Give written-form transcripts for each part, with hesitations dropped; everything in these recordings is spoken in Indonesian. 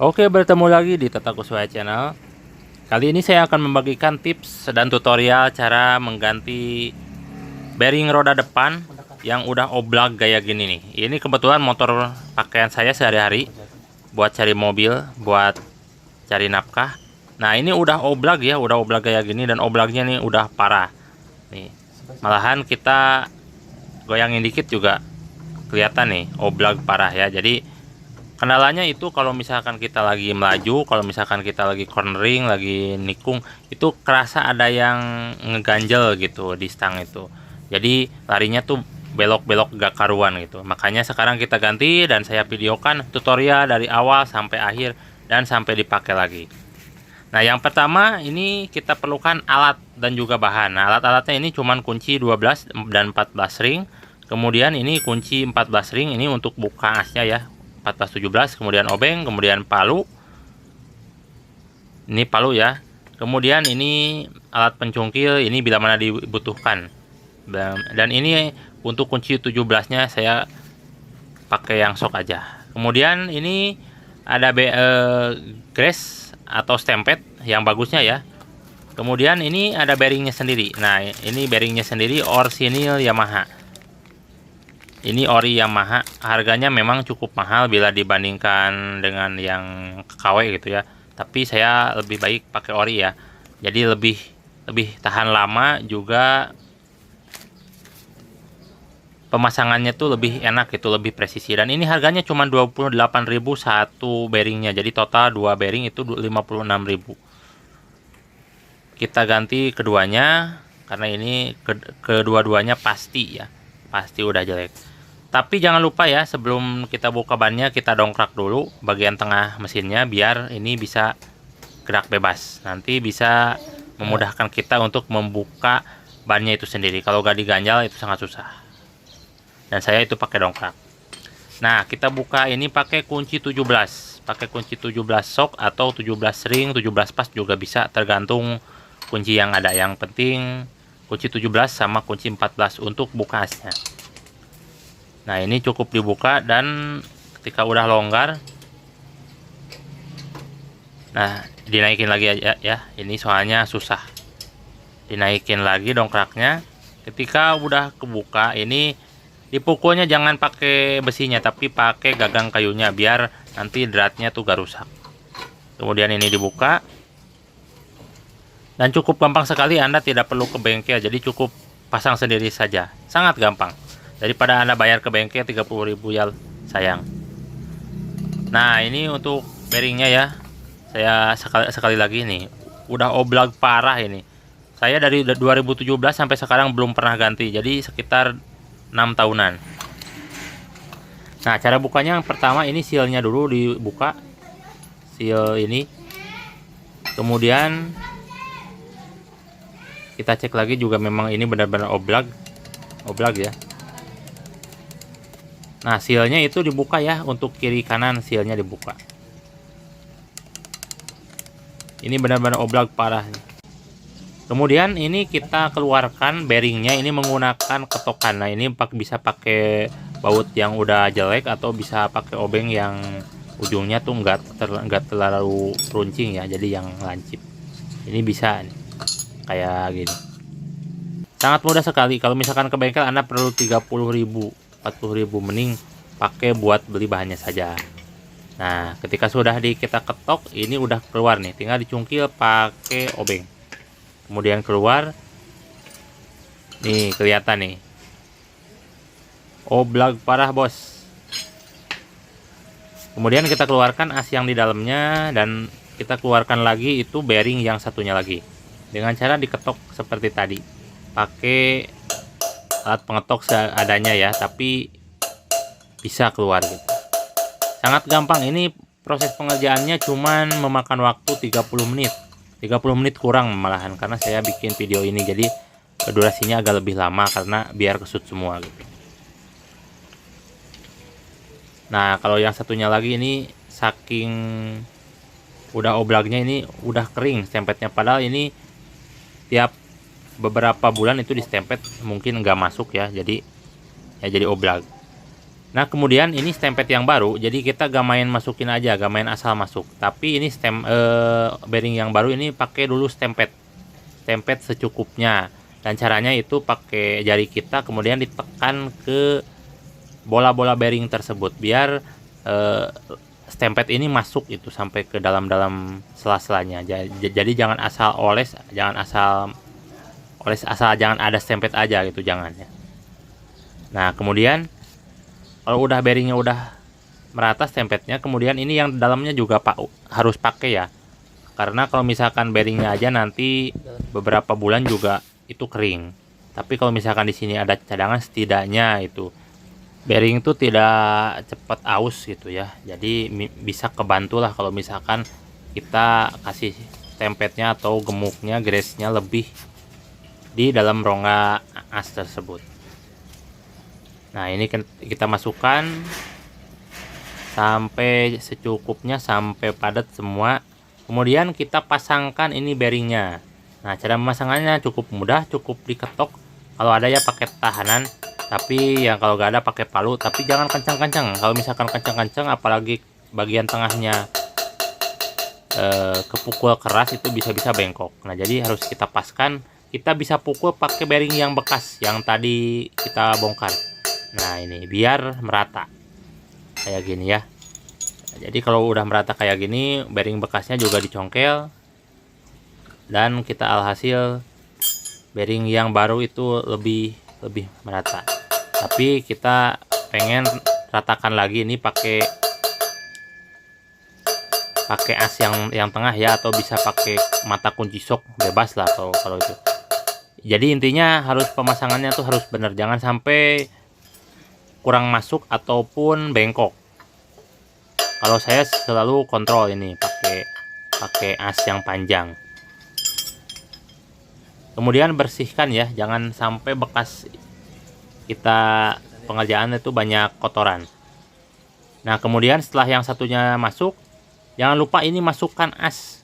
Oke, bertemu lagi di Tatakuswaya Channel. Kali ini saya akan membagikan tips dan tutorial cara mengganti bearing roda depan yang udah oblak gaya gini nih. Ini kebetulan motor pakaian saya sehari-hari buat cari mobil, buat cari nafkah. Nah, ini udah oblak ya, udah oblak gaya gini dan oblaknya nih udah parah. Nih, malahan kita goyangin dikit juga kelihatan nih oblak parah ya. Jadi kendalanya itu kalau misalkan kita lagi melaju, kalau misalkan kita lagi cornering, lagi nikung, itu kerasa ada yang ngeganjel gitu di stang itu. Jadi larinya tuh belok-belok gak karuan gitu. Makanya sekarang kita ganti dan saya videokan tutorial dari awal sampai akhir dan sampai dipakai lagi. Nah, yang pertama ini kita perlukan alat dan juga bahan. Nah, alat-alatnya ini cuman kunci 12 dan 14 ring. Kemudian ini kunci 14 ring ini untuk buka asnya ya. 14-17, kemudian obeng, kemudian palu. Ini palu ya. Kemudian ini alat pencungkil, ini bila mana dibutuhkan. Dan ini untuk kunci 17-nya saya pakai yang sok aja. Kemudian ini ada grease atau stempet yang bagusnya ya. Kemudian ini ada bearingnya sendiri. Nah, ini bearingnya sendiri orisinil Yamaha. Ini ori Yamaha, harganya memang cukup mahal bila dibandingkan dengan yang KW gitu ya. Tapi saya lebih baik pakai ori ya. Jadi lebih tahan lama, juga pemasangannya tuh lebih enak gitu, lebih presisi. Dan ini harganya cuma 28.000 satu bearingnya. Jadi total 2 bearing itu 56.000. Kita ganti keduanya karena ini kedua-duanya pasti ya. Pasti udah jelek. Tapi jangan lupa ya, sebelum kita buka bannya kita dongkrak dulu bagian tengah mesinnya biar ini bisa gerak bebas. Nanti bisa memudahkan kita untuk membuka bannya itu sendiri. Kalau gak diganjal itu sangat susah. Dan saya itu pakai dongkrak. Nah, kita buka ini pakai kunci 17. Pakai kunci 17 sok atau 17 ring, 17 pas juga bisa, tergantung kunci yang ada. Yang penting kunci 17 sama kunci 14 untuk buka asnya. Nah, ini cukup dibuka dan ketika udah longgar, nah dinaikin lagi aja ya. Ini soalnya susah. Dinaikin lagi dongkraknya. Ketika udah kebuka, ini dipukulnya jangan pakai besinya tapi pakai gagang kayunya biar nanti dratnya tuh gak rusak. Kemudian ini dibuka. Dan cukup gampang sekali, Anda tidak perlu ke bengkel, jadi cukup pasang sendiri saja. Sangat gampang. Daripada Anda bayar ke bengkel 30.000 ya sayang. Nah, ini untuk bearingnya ya. Saya sekali lagi nih, udah oblak parah ini. Saya dari 2017 sampai sekarang belum pernah ganti. Jadi sekitar 6 tahunan. Nah, cara bukanya yang pertama ini sealnya dulu dibuka. Seal ini. Kemudian kita cek lagi juga memang ini benar-benar oblak ya. Nah, sealnya itu dibuka ya, untuk kiri kanan sealnya dibuka. Ini benar-benar oblak parah. Kemudian ini kita keluarkan bearingnya, ini menggunakan ketokan. Nah, ini bisa pakai baut yang udah jelek atau bisa pakai obeng yang ujungnya tuh nggak terlalu runcing ya, jadi yang lancip. Ini bisa nih, kayak gini. Sangat mudah sekali. Kalau misalkan ke bengkel Anda perlu 30.000, 40.000, mending pakai buat beli bahannya saja. Nah, ketika sudah kita ketok, ini udah keluar nih, tinggal dicungkil pakai obeng. Kemudian keluar. Nih, kelihatan nih. Oblak parah, Bos. Kemudian kita keluarkan as yang di dalamnya dan kita keluarkan lagi itu bearing yang satunya lagi. Dengan cara diketok seperti tadi. Pakai alat pengetok seadanya ya, tapi bisa keluar gitu. Sangat gampang. Ini proses pengerjaannya cuman memakan waktu 30 menit. 30 menit kurang malahan karena saya bikin video ini, jadi durasinya agak lebih lama karena biar kesut semua gitu. Nah, kalau yang satunya lagi ini saking udah oblaknya, ini udah kering stempetnya, padahal ini tiap beberapa bulan itu distempet mungkin nggak masuk ya, jadi oblak. Nah kemudian ini stempet yang baru, jadi kita gak main masukin aja, gak main asal masuk. Tapi ini bearing yang baru ini pakai dulu stempet secukupnya. Dan caranya itu pakai jari kita kemudian ditekan ke bola-bola bearing tersebut biar stempet ini masuk itu sampai ke dalam sela-selanya. Jadi jangan asal oles, jangan asal jangan ada stempet aja gitu, jangan ya. Nah kemudian kalau udah bearingnya udah merata stempetnya, kemudian ini yang dalamnya juga harus pakai ya, karena kalau misalkan bearingnya aja nanti beberapa bulan juga itu kering. Tapi kalau misalkan di sini ada cadangan, setidaknya itu bearing itu tidak cepat aus gitu ya, jadi bisa kebantu lah kalau misalkan kita kasih stempetnya atau gemuknya, grease-nya lebih di dalam rongga as tersebut. Nah ini kita masukkan sampai secukupnya, sampai padat semua. Kemudian kita pasangkan ini bearingnya. Nah cara pemasangannya cukup mudah, cukup diketok. Kalau ada ya pakai tahanan, tapi yang kalau gak ada pakai palu. Tapi jangan kencang-kencang. Kalau misalkan kencang-kencang, apalagi bagian tengahnya kepukul keras, itu bisa-bisa bengkok. Nah jadi harus kita paskan. Kita bisa pukul pakai bearing yang bekas yang tadi kita bongkar. Nah ini biar merata kayak gini ya. Jadi kalau udah merata kayak gini, bearing bekasnya juga dicongkel, dan kita alhasil bearing yang baru itu lebih merata. Tapi kita pengen ratakan lagi, ini pakai as yang tengah ya, atau bisa pakai mata kunci sok, bebas lah kalau itu. Jadi intinya harus pemasangannya tuh harus bener, jangan sampai kurang masuk ataupun bengkok. Kalau saya selalu kontrol ini pakai as yang panjang. Kemudian bersihkan ya, jangan sampai bekas kita pengerjaan itu banyak kotoran. Nah kemudian setelah yang satunya masuk, jangan lupa ini masukkan as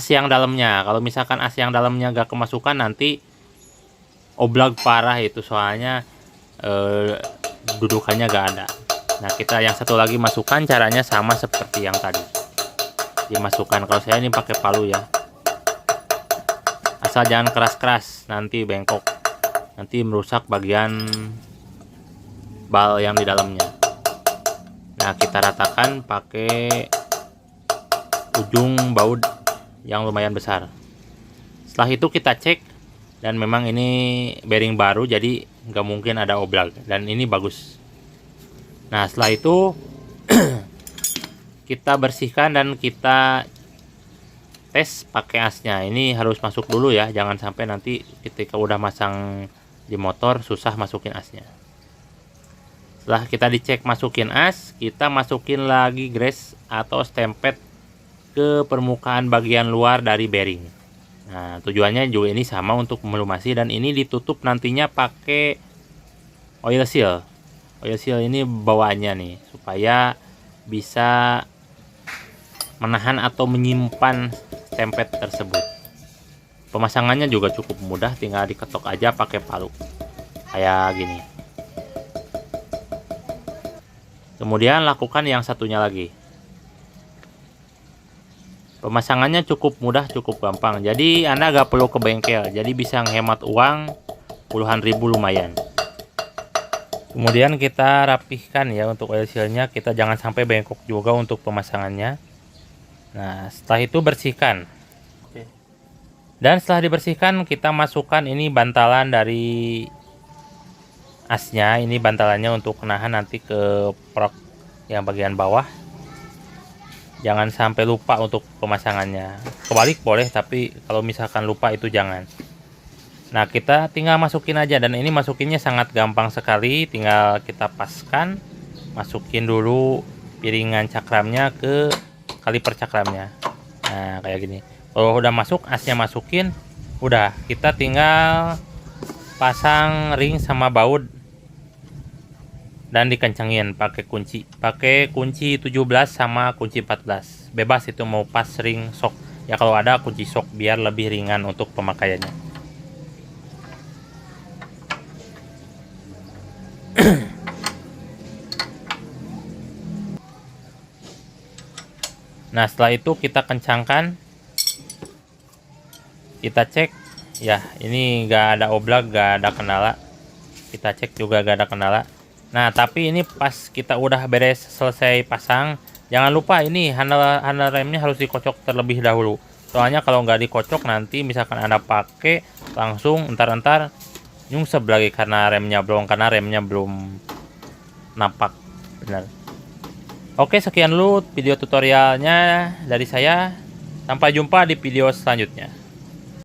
yang dalamnya. Kalau misalkan as yang dalamnya gak kemasukan, nanti oblag parah itu, soalnya dudukannya gak ada. Nah kita yang satu lagi masukkan, caranya sama seperti yang tadi, dimasukkan. Kalau saya ini pakai palu ya, asal jangan keras-keras, nanti bengkok, nanti merusak bagian bal yang di dalamnya. Nah kita ratakan pakai ujung baut yang lumayan besar. Setelah itu kita cek, dan memang ini bearing baru, jadi nggak mungkin ada oblag, dan ini bagus. Nah setelah itu kita bersihkan dan kita tes pakai asnya. Ini harus masuk dulu ya, jangan sampai nanti ketika udah masang di motor susah masukin asnya. Setelah kita dicek masukin as, kita masukin lagi grease atau stempet ke permukaan bagian luar dari bearing. Nah tujuannya juga ini sama, untuk melumasi, dan ini ditutup nantinya pakai oil seal. Oil seal ini bawaannya nih, supaya bisa menahan atau menyimpan stempet tersebut. Pemasangannya juga cukup mudah, tinggal diketok aja pakai palu kayak gini. Kemudian lakukan yang satunya lagi. Pemasangannya cukup mudah, cukup gampang. Jadi Anda gak perlu ke bengkel, jadi bisa menghemat uang puluhan ribu lumayan. Kemudian kita rapihkan ya untuk oil sealnya, kita jangan sampai bengkok juga untuk pemasangannya. Nah setelah itu bersihkan. Dan setelah dibersihkan, kita masukkan ini bantalan dari asnya. Ini bantalannya untuk menahan nanti ke prok yang bagian bawah. Jangan sampai lupa untuk pemasangannya. Kebalik boleh, tapi kalau misalkan lupa itu jangan. Nah kita tinggal masukin aja, dan ini masukinnya sangat gampang sekali. Tinggal kita paskan, masukin dulu piringan cakramnya ke kaliper cakramnya. Nah kayak gini. Kalau udah masuk, asnya masukin, udah kita tinggal pasang ring sama baut dan dikencengin pakai kunci 17 sama kunci 14. Bebas itu mau pas ring sok ya, kalau ada kunci sok biar lebih ringan untuk pemakaiannya. Nah, setelah itu kita kencangkan, kita cek ya, ini nggak ada oblak, nggak ada kendala. Kita cek juga nggak ada kendala. Nah, tapi ini pas kita udah beres selesai pasang, jangan lupa ini handle remnya harus dikocok terlebih dahulu. Soalnya kalau nggak dikocok nanti misalkan Anda pakai langsung entar-entar nyungsep lagi karena remnya belum nampak benar. Oke, sekian dulu video tutorialnya dari saya. Sampai jumpa di video selanjutnya.